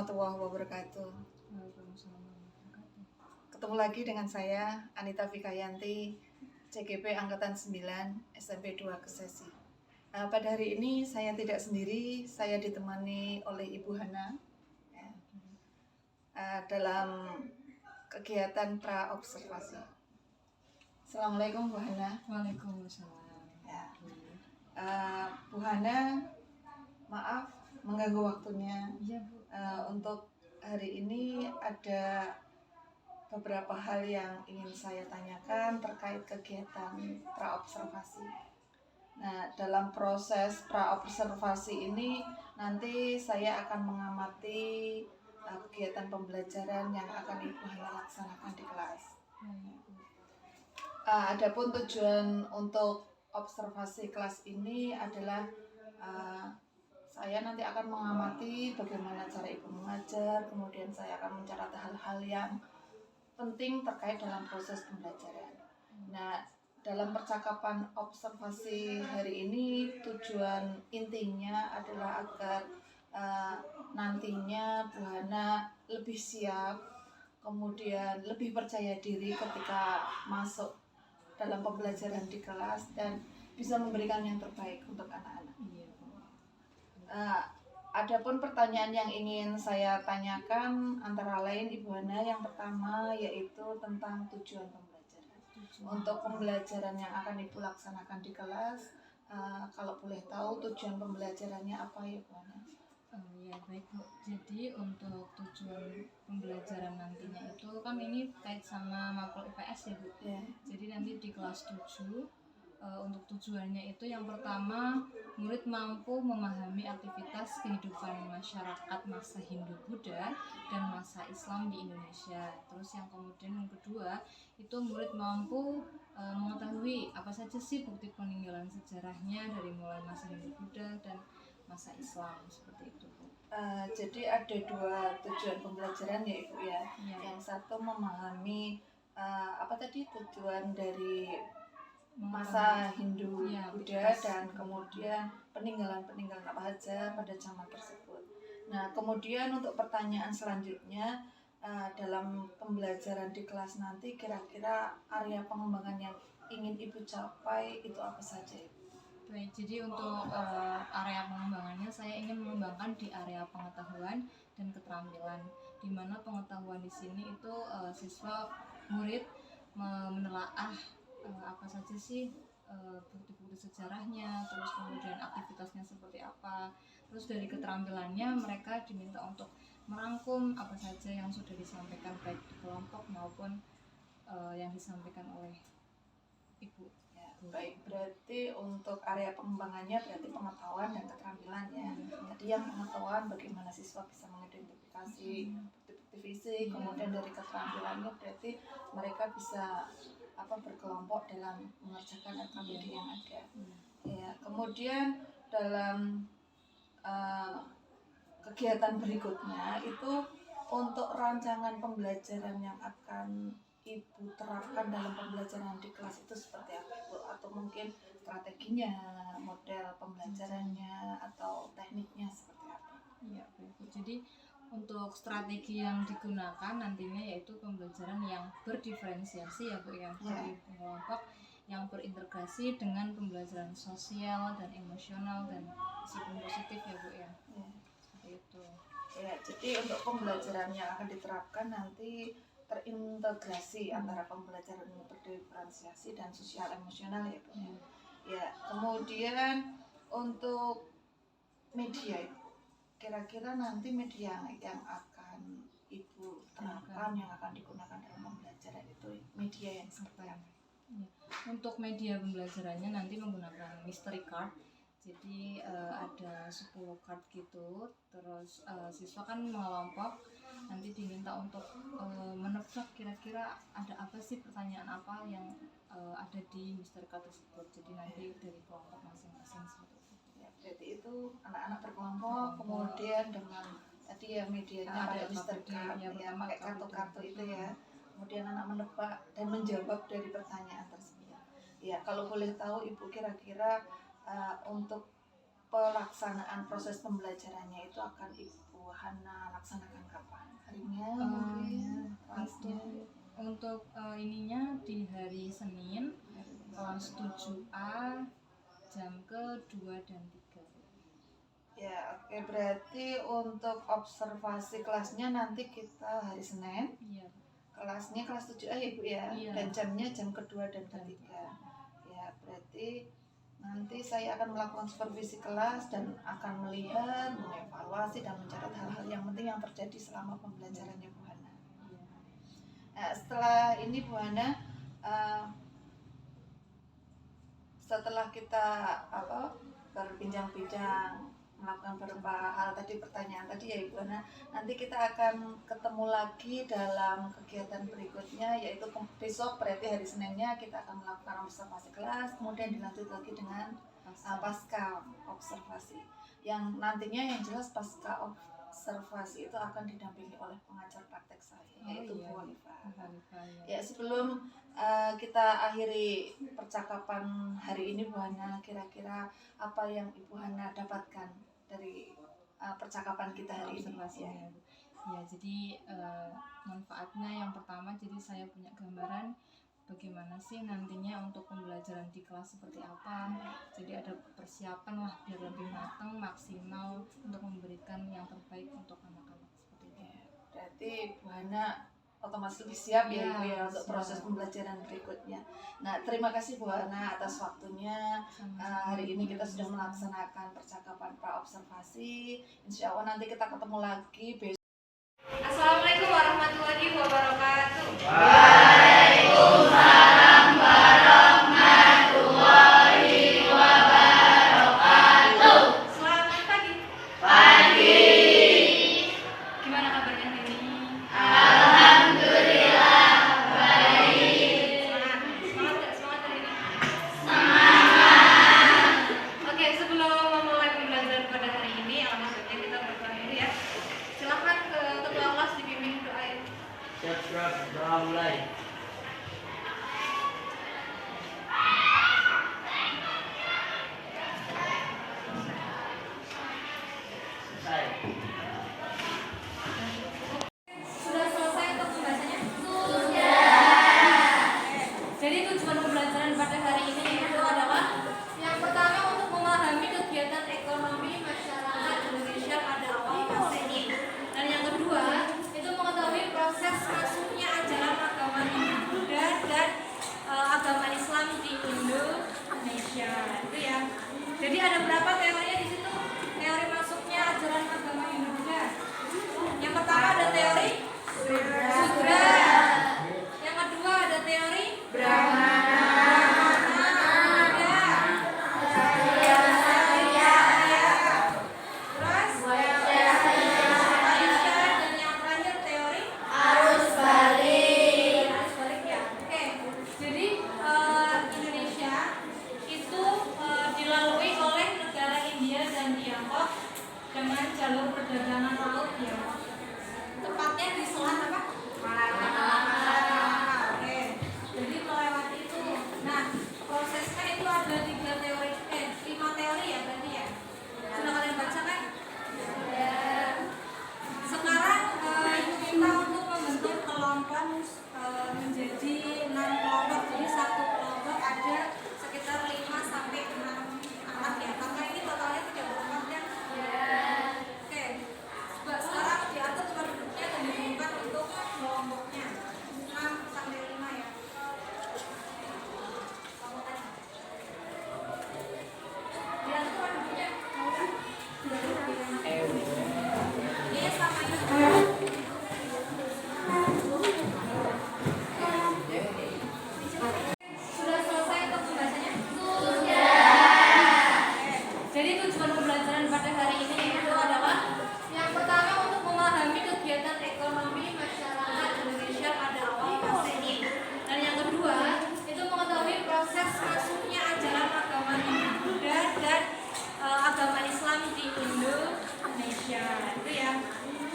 warahmatullahi wabarakatuh. Waalaikumsalam warahmatullahi wabarakatuh. Ketemu lagi dengan saya Anita Vikayanti, CGP Angkatan 9 SMP 2 Kesesi. Pada hari ini saya tidak sendiri, saya ditemani oleh Ibu Hana ya, dalam kegiatan pra-observasi. Assalamualaikum Bu Hana. Waalaikumsalam. Ya. Bu Hana, maaf mengganggu waktunya. Iya Bu. Untuk hari ini ada beberapa hal yang ingin saya tanyakan terkait kegiatan pra-observasi. Nah, dalam proses pra-observasi ini nanti saya akan mengamati kegiatan pembelajaran yang akan Ibu Hana laksanakan di kelas. Adapun tujuan untuk observasi kelas ini adalah saya nanti akan mengamati bagaimana cara Ibu mengajar, kemudian saya akan mencatat hal-hal yang penting terkait dalam proses pembelajaran. Nah, dalam percakapan observasi hari ini tujuan intinya adalah agar nantinya Bu Hana lebih siap, kemudian lebih percaya diri ketika masuk dalam pembelajaran di kelas dan bisa memberikan yang terbaik untuk anak-anak. Adapun pertanyaan yang ingin saya tanyakan antara lain Ibu Hana, yang pertama yaitu tentang tujuan pembelajaran. Untuk pembelajaran yang akan Ibu laksanakan di kelas, kalau boleh tahu tujuan pembelajarannya apa ya Bu Hana? Ya baik Bu, jadi untuk tujuan pembelajaran nantinya itu kan ini kait sama makul IPS ya Bu. Ya. Jadi nanti di kelas 7 untuk tujuannya itu yang pertama, murid mampu memahami aktivitas kehidupan masyarakat masa Hindu-Buddha dan masa Islam di Indonesia. Terus yang kemudian yang kedua, itu murid mampu mengetahui apa saja sih bukti peninggalan sejarahnya dari mulai masa Hindu-Buddha dan masa Islam, seperti itu Bu. Jadi ada dua tujuan pembelajaran ya Ibu ya. Yang satu memahami apa tadi tujuan dari masa Hindu Buddha dan kemudian peninggalan apa saja pada zaman tersebut. Nah, kemudian untuk pertanyaan selanjutnya, dalam pembelajaran di kelas nanti kira-kira area pengembangan yang ingin Ibu capai itu apa saja Ibu? Baik, jadi untuk area pengembangannya saya ingin mengembangkan di area pengetahuan dan keterampilan, di mana pengetahuan di sini itu siswa murid menelaah apa saja sih bukti-bukti sejarahnya, terus kemudian aktivitasnya seperti apa. Terus dari keterampilannya mereka diminta untuk merangkum apa saja yang sudah disampaikan baik di kelompok maupun yang disampaikan oleh Ibu. Ya, baik, berarti untuk area pengembangannya berarti pengetahuan dan keterampilan ya. Tadi yang pengetahuan bagaimana siswa bisa mengidentifikasi bukti-bukti fisik, kemudian dari keterampilannya berarti mereka bisa berkelompok dalam mengerjakan RKBD yang ada. Ya, kemudian dalam kegiatan berikutnya itu untuk rancangan pembelajaran yang akan Ibu terapkan dalam pembelajaran di kelas itu seperti apa Ibu? Atau mungkin strateginya, model pembelajarannya, atau tekniknya seperti apa? Iya Bu, jadi untuk strategi yang digunakan nantinya yaitu pembelajaran yang berdiferensiasi ya Bu, yang berkelompok, yang berintegrasi dengan pembelajaran sosial dan emosional dan disiplin positif ya Bu ya. Seperti itu. Ya, jadi untuk pembelajaran yang akan diterapkan nanti terintegrasi antara pembelajaran berdiferensiasi dan sosial emosional ya Bu. Ya, kemudian untuk media Ibu, kira-kira nanti media yang akan Ibu terapkan, yang akan digunakan dalam pembelajaran itu media yang seperti apa? Untuk media pembelajarannya nanti menggunakan mystery card. Jadi ada 10 card gitu. Terus siswa kan mengelompok, nanti diminta untuk menebak kira-kira ada apa sih, pertanyaan apa yang ada di mystery card tersebut. Jadi nanti dari kelompok masing-masing seperti itu. Ya, berarti itu anak-anak berkelompok, kemudian dengan tadi ya medianya pakai mystery card ya, pakai kartu-kartu itu ya. Kemudian anak menebak dan menjawab dari pertanyaan tersebut. Ya, kalau boleh tahu Ibu kira-kira untuk pelaksanaan proses pembelajarannya itu akan Ibu Hana laksanakan kapan? Harinya mungkin kelasnya? Untuk ininya di hari Senin kelas 7A jam ke-2 dan 3. Ya, oke, berarti untuk observasi kelasnya nanti kita hari Senin. Iya. Kelasnya kelas 7A ya Bu ya. Iya. Dan jamnya jam ke-2 dan ke-3. Ya, berarti nanti saya akan melakukan supervisi kelas dan akan melihat, mengevaluasi dan mencatat hal-hal yang penting yang terjadi selama pembelajarannya Bu Hana. Nah, setelah ini Bu Hana, setelah kita berbincang-bincang melakukan beberapa hal tadi, pertanyaan tadi ya Ibu Hana, nanti kita akan ketemu lagi dalam kegiatan berikutnya, yaitu besok berarti hari Seninnya kita akan melakukan observasi kelas, kemudian dilanjut lagi dengan pasca observasi, yang nantinya yang jelas pasca observasi itu akan didampingi oleh pengajar praktek saya, yaitu Bu Hanifah. Ya, sebelum kita akhiri percakapan hari ini Bu Hana, kira-kira apa yang Ibu Hana dapatkan dari percakapan kita hari ini? Ya, jadi manfaatnya yang pertama, jadi saya punya gambaran bagaimana sih nantinya untuk pembelajaran di kelas seperti apa. Jadi ada persiapan lah biar lebih matang, maksimal untuk memberikan yang terbaik untuk anak-anak seperti itu. Berarti Bu Hana otomatis lebih siap ya Ibu ya untuk siap. proses pembelajaran berikutnya. Nah, terima kasih Bu Hana atas waktunya. Hari ini kita sudah melaksanakan percakapan pra-observasi. Insya Allah nanti kita ketemu lagi besok. Assalamualaikum warahmatullahi wabarakatuh. Waalaikumsalam warahmatullahi wabarakatuh. Selamat pagi. Pagi. Gimana kabarnya hari ini? Alhamdulillah baik. Semangat hari ini? Semangat. Oke, sebelum memulai pembelajaran pada hari ini, alangkah baiknya kita berdoa dulu ya. Silakan ke ketua kelas dibimbing doa ya. Siap-siap doa mulai. Selesai. Sudah selesai untuk pembahasannya? Jadi tujuan pembelajaran pada hari ini itu adalah yang pertama untuk memahami kegiatan ekonomi masyarakat Indonesia pada awal Masehi, dan yang kedua itu mengetahui proses masuknya ajaran agama Hindu-Buddha dan agama Islam di Indonesia. Itu ya. Jadi ada berapa teorinya di situ? Teori masuknya ajaran agama Hindu-Buddha. Yang pertama ada teori Sudra. Yang kedua ada teori Brahmana. Terus Vaishya, dan yang terakhir teori Arus balik. arus balik ya. Oke. Jadi Indonesia itu dilalui oleh negara India dan Tiongkok dengan jalur perdagangan laut ya. Tepatnya di selat apa? Oke. Jadi melewati itu. Nah, prosesnya itu ada 5 teori ya berarti ya. Sudah kalian baca kan? Sekarang kita untuk membentuk kelompok menjadi 6 kelompok. Jadi satu kelompok ada sekitar 5 sampai 6 anak ya. Karena ini totalnya 34 kan? Oke. Coba sekarang diatur tempat duduknya dan diumumkan untuk kelompoknya 6 sampai 5 ya. Diatur tempat duduknya. Ini sama ini. Sudah selesai untuk pembahasannya? Jadi tujuan pembelajaran pada hari ini itu adalah yang pertama untuk memahami kegiatan ekonomi masyarakat Indonesia pada awal Masehi, dan yang kedua itu mengetahui proses masuknya ajaran agama Hindu-Buddha dan agama Islam di Indonesia. Itu ya.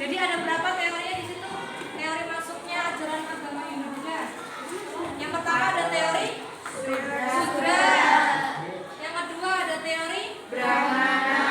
Jadi ada berapa teorinya di situ? Teori masuknya ajaran agama Hindu-Buddha. Yang pertama ada teori Sudra. Yang kedua ada teori Brahmana.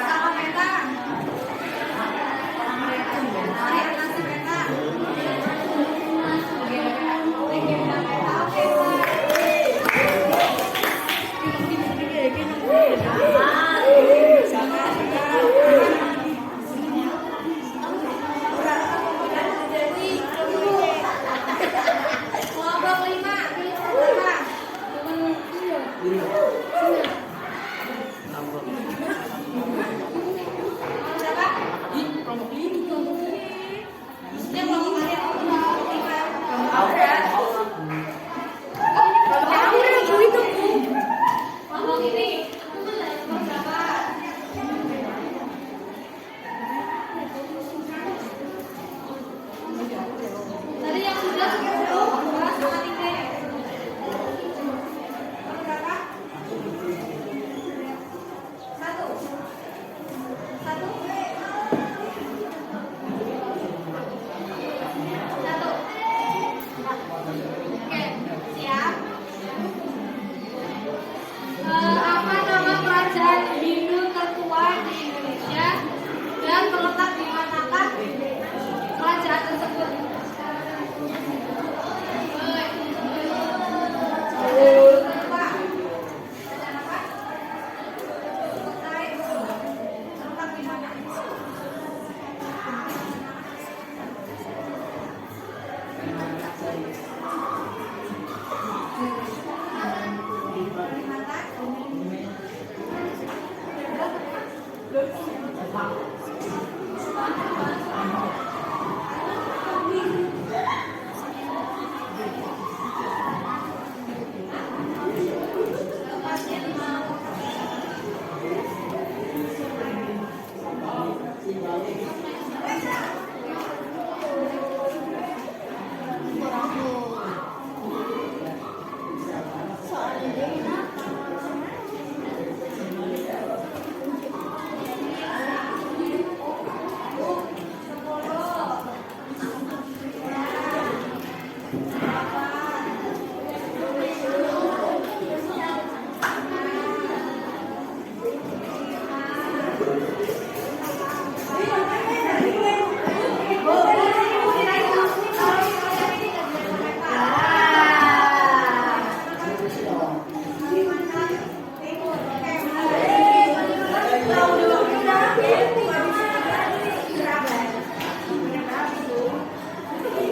Sama peta. Mari atasi peta. Kelompok 5, pilih pertama. Berapa? Maksudnya kelompok kalian kelompok 5. Kelompok ini. Kelompok berapa? Tadi yang sudah 10, 2 sama 3. Berapa? 1. 1. 1. Oke, siap. Apa nama kerajaan Hindu tertua di Indonesia dan terletak di manakah kerajaan tersebut? Tertua. Kerajaan apa? Terletak di mana?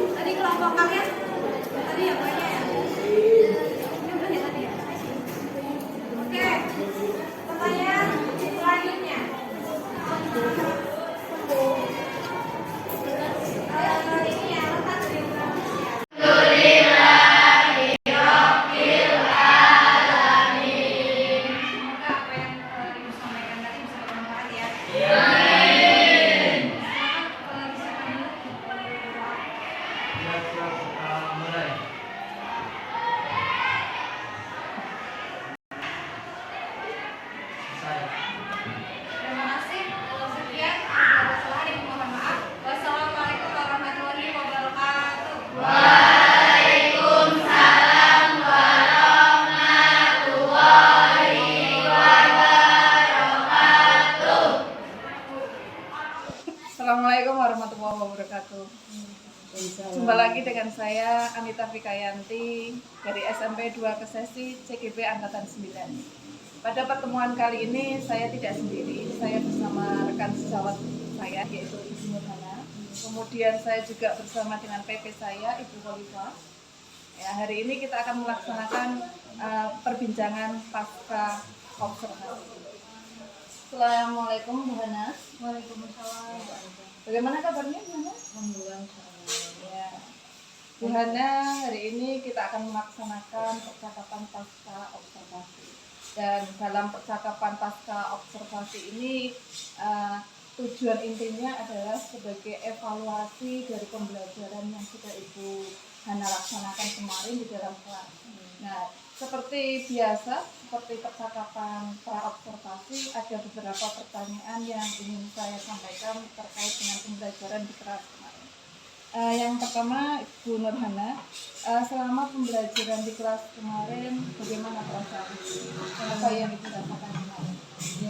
Tadi kelompok kalian tadi yang banyak ya? Ini udah ya tadi ya? Oke, pertanyaan selanjutnya. Ini ya, letak di Indonesia. Semoga apa yang Ibu sampaikan tadi bisa bermanfaat ya. Mulai. Selesai. Terima kasih. Sekian, ada kesalahan yang mohon maaf. Wassalamualaikum warahmatullahi wabarakatuh. Assalamualaikum warahmatullahi wabarakatuh. Jumpa lagi dengan saya Anita Vikayanti dari SMP 2 Kesesi CGP Angkatan 9. Pada pertemuan kali ini saya tidak sendiri, saya bersama rekan sejawat saya yaitu Ibu Nurhana. Kemudian saya juga bersama dengan PP saya Ibu Khalifah. Ya, hari ini kita akan melaksanakan perbincangan pasca observasi. Assalamualaikum Bu Hana. Waalaikumsalam. Bagaimana kabarnya Bu Hana? Alhamdulillah. Ya. Bu Hana, hari ini kita akan melaksanakan percakapan pasca observasi. Dan dalam percakapan pasca observasi ini tujuan intinya adalah sebagai evaluasi dari pembelajaran yang sudah Ibu Hana laksanakan kemarin di dalam kelas. Nah, seperti biasa, seperti percakapan pra-observasi, ada beberapa pertanyaan yang ingin saya sampaikan terkait dengan pembelajaran di kelas kemarin. Yang pertama, Ibu Nurhana, selama pembelajaran di kelas kemarin, bagaimana perasaan? Apa yang Ibu rasakan kemarin? Ya,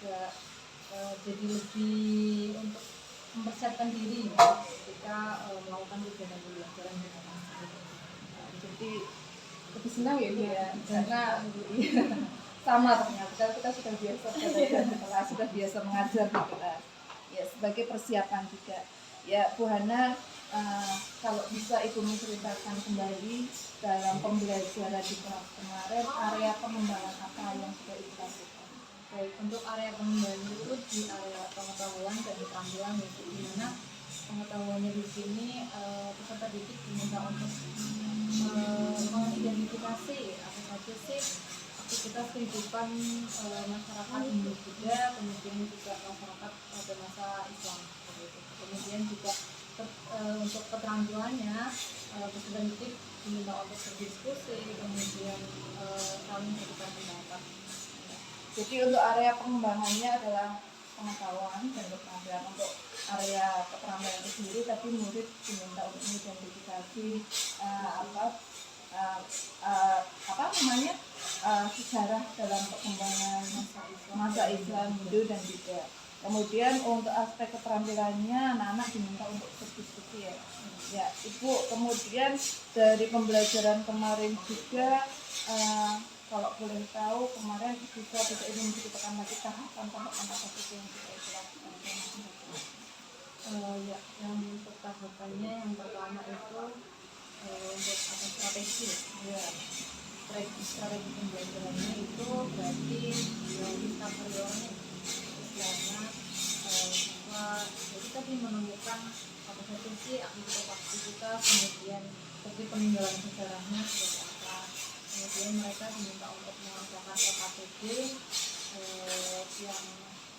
juga jadi lebih untuk mempersiapkan diri ketika melakukan kegiatan pembelajaran di rumah. Jadi lebih senang ya Bu ya, karena sama ternyata kita sudah biasa belajar di kelas, sudah biasa mengajar di kelas. Ya sebagai persiapan juga. Ya Bu Hana, kalau bisa Ibu menceritakan kembali dalam pembelajaran di kelas kemarin, area pengembangan apa yang sudah Ibu lakukan? Baik, untuk area pengembangan itu di area pengetahuan dan keterampilan, yaitu di mana pengetahuannya di sini peserta didik diminta untuk mengidentifikasi apa saja sih aktivitas kehidupan masyarakat Hindu Buddha, kemudian juga masyarakat pada masa Islam. Kemudian juga untuk keterampilannya peserta didik diminta untuk berdiskusi, kemudian saling bertukar pendapat. Jadi untuk area pengembangannya adalah pengetahuan dan keterampilan. Untuk area keterampilan itu sendiri, tapi murid diminta untuk mengidentifikasi sejarah dalam perkembangan masa Islam, Hindu dan Buddha. Kemudian untuk aspek keterampilannya anak-anak diminta untuk berdiskusi ya. Ya, Ibu, kemudian dari pembelajaran kemarin juga kalau boleh tahu kemarin bisa ingin menceritakan lagi tahapan-tahapan apa saja yang kita lakukan. Ya, yang untuk tahapannya yang pertama itu untuk apa strategi ya. Strategi pembelajarannya itu berarti kita priornya karena jadi tadi menemukan apa saja sih aktivitas, kemudian seperti peninggalan sejarahnya seperti apa, kemudian mereka diminta untuk mengerjakan LKPD yang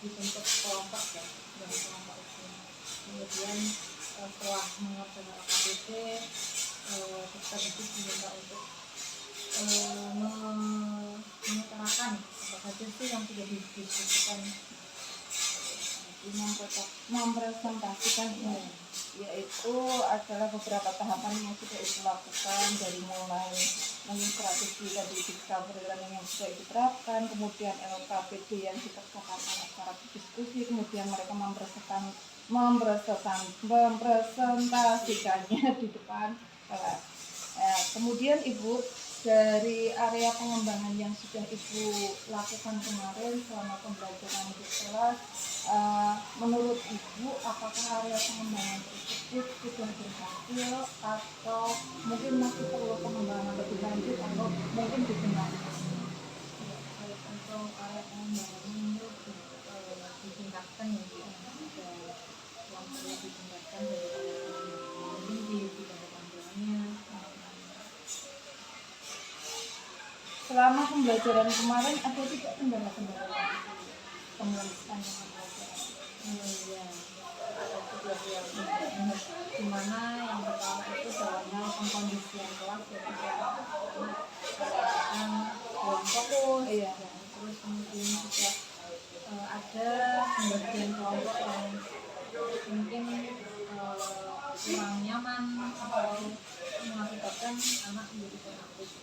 dibentuk kelompok ya, dari kelompok itu. Kemudian setelah mengerjakan LKPD peserta didik diminta untuk mengutarakan apa saja sih yang sudah didiskusikan, mempresentasikan ini, yaitu adalah beberapa tahapan yang sudah dilakukan dari mulai strategi tadi discovery learning yang sudah diterapkan, kemudian LKPD yang dikerjakan anak secara diskusi, kemudian mereka mempresentasikannya di depan kelas. Kemudian Ibu, dari area pengembangan yang sudah Ibu lakukan kemarin selama pembelajaran di kelas, menurut Ibu apakah area pengembangan tersebut sudah berhasil atau mungkin masih perlu pengembangan lebih lanjut atau mungkin dibenahi? Untuk area pengembangan itu ditingkatkan ya, yang perlu ditingkatkan dari mungkin di bidang keterampilannya. Selama pembelajaran kemarin ada tidak kendala-kendala penulisan yang pembelajaran? Ya, ada juga yang dimana yang pertama itu dalam hal pengkondisian kelas ya, kadang kurang fokus ya, terus kemudian juga ada pembagian kelompok yang mungkin kurang nyaman atau mengakibatkan anak menjadi kurang aktif.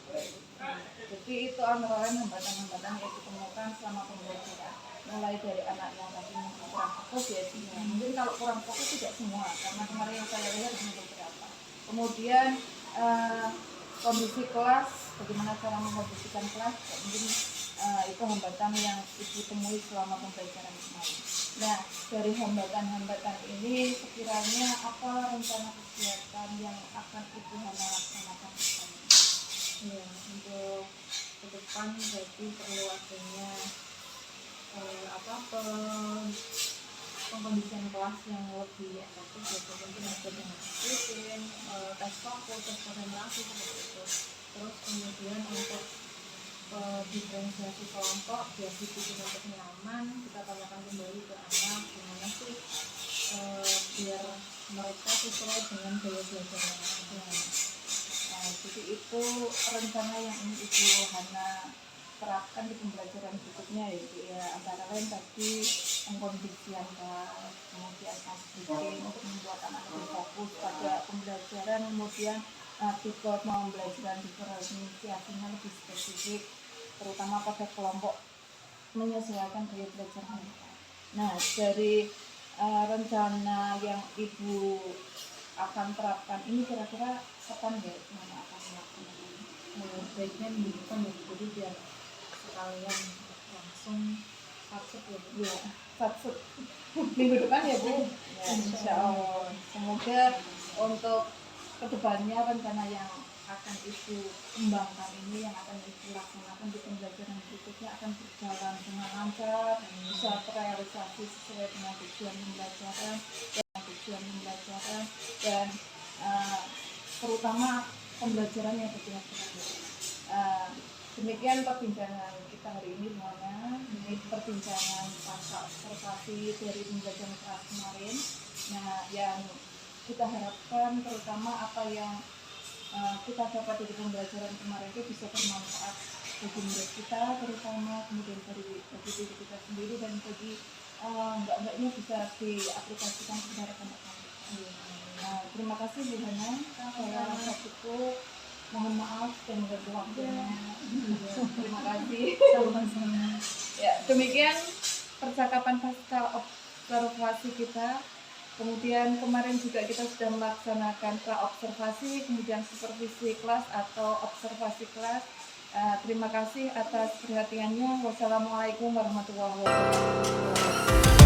Jadi itu antara lain hambatan-hambatan yang ditemukan selama pembelajaran, mulai dari anak yang tadi kurang fokus ya, mungkin kalau kurang fokus tidak semua, karena kemarin yang saya lihat hanya beberapa. Kemudian kondisi kelas, bagaimana cara mengkondisikan kelas, mungkin itu hambatan yang Ibu temui selama pembelajaran kemarin. Nah, dari hambatan-hambatan ini sekiranya apa rencana kegiatan yang akan Ibu Hana laksanakan? Ya, untuk ke depan berarti perlu adanya pengkondisian kelas yang lebih efektif, yaitu mungkin ada dengan rutin, tes fokus, tes konsentrasi seperti itu. Terus kemudian untuk diferensiasi kelompok biar dibikin untuk nyaman, kita tanyakan kembali ke anak gimana sih biar mereka sesuai dengan gaya belajarnya. Jadi itu rencana yang ingin Ibu Hana terapkan di pembelajaran berikutnya, yaitu ya antara lain tadi pengkondisian kelas, kemudian asking untuk membuat anak lebih fokus pada pembelajaran, kemudian juga pembelajaran diferensiasinya lebih spesifik, terutama pada kelompok menyesuaikan gaya belajar mereka. Nah, dari rencana yang Ibu akan terapkan ini kira-kira kapan ya Mama akan melakukan? Baiknya minggu depan ya, jadi biar sekalian langsung masuk ya. Iya, satu minggu depan ya Bu. Ya, insya Allah. Semoga untuk kedepannya rencana yang akan Ibu kembangkan ini, yang akan Ibu laksanakan di pembelajaran berikutnya akan berjalan dengan lancar, bisa terrealisasi sesuai dengan tujuan pembelajaran, dan terutama pembelajaran yang betul-betul. Demikian perbincangan kita hari ini semuanya. Ini perbincangan pasca observasi dari pembelajaran kelas kemarin. Nah, yang kita harapkan terutama apa yang kita dapat dari pembelajaran kemarin itu bisa bermanfaat bagi murid kita, terutama kemudian bagi diri kita sendiri dan bagi mbak-mbaknya bisa diaplikasikan kepada rekan-rekan kita. Nah, terima kasih Bu Hana. Saya rasa cukup. Mohon maaf dan mengganggu waktunya. Terima kasih. Ya, demikian percakapan pasca observasi kita. Kemudian kemarin juga kita sudah melaksanakan pra-observasi, kemudian supervisi kelas atau observasi kelas. Terima kasih atas perhatiannya. Wassalamualaikum warahmatullahi wabarakatuh.